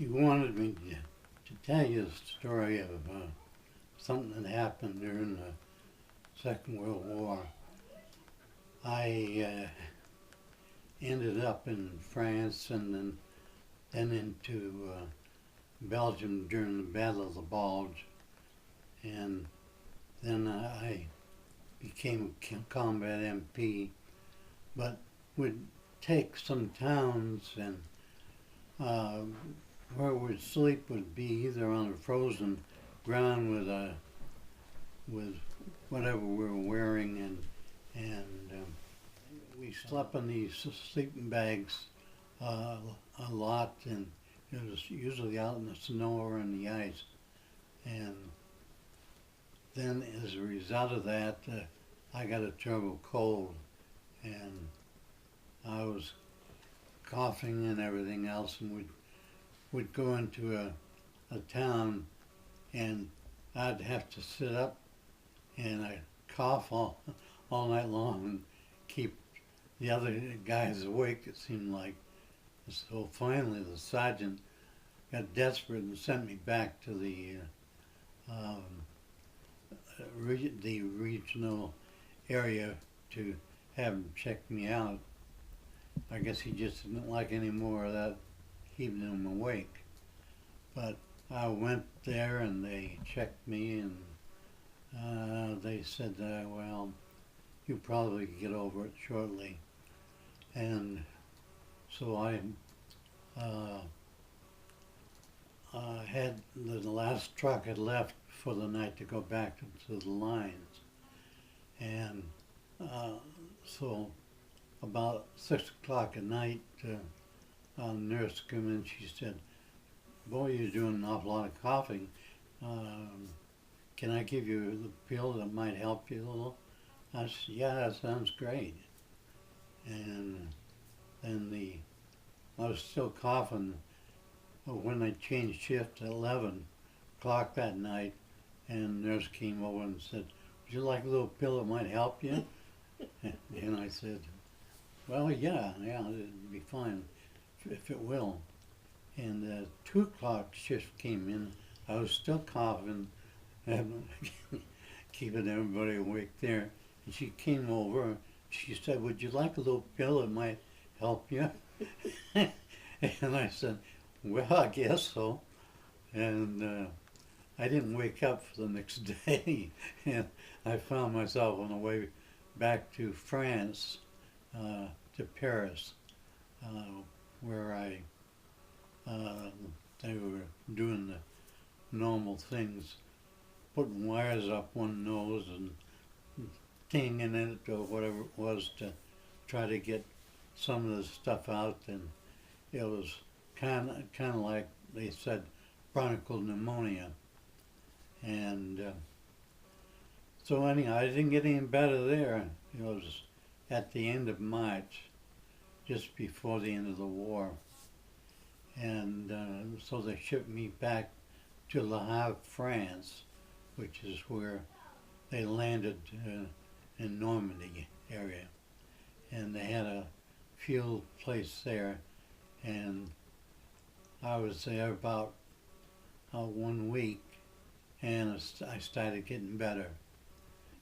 You wanted me to tell you the story of something that happened during the Second World War. I ended up in France and then into Belgium during the Battle of the Bulge, and then I became a combat MP, but would take some towns and where we'd sleep would be either on a frozen ground with whatever we were wearing, and we slept in these sleeping bags a lot, and it was usually out in the snow or in the ice. And then as a result of that, I got a terrible cold, and I was coughing and everything else, and we'd go into a town, and I'd have to sit up, and I'd cough all night long and keep the other guys awake, it seemed like. So finally the sergeant got desperate and sent me back to the regional area to have him check me out. I guess he just didn't like any more of that keeping him awake. But I went there and they checked me, and they said, well, you probably get over it shortly. And so I had the last truck had left for the night to go back to the lines. And so about 6 o'clock at night, a nurse came in. She said, "Boy, you're doing an awful lot of coughing. Can I give you the pill that might help you a little?" I said, "Yeah, that sounds great." And then I was still coughing when they changed shift at 11 o'clock that night, and the nurse came over and said, "Would you like a little pill that might help you?" And I said, "Well, yeah, it'd be fine if it will." And the 2 o'clock shift came in. I was still coughing and keeping everybody awake there. And she came over. She said, "Would you like a little pill that might help you?" And I said, "Well, I guess so." And I didn't wake up for the next day. And I found myself on the way back to France, to Paris, where they were doing the normal things, putting wires up one nose and tinging it or whatever it was to try to get some of the stuff out. And it was kind of like they said, bronchopneumonia. And so anyhow, I didn't get any better there. It was at the end of March, just before the end of the war. And so they shipped me back to Le Havre, France, which is where they landed in Normandy area. And they had a field place there, and I was there about 1 week, and I started getting better.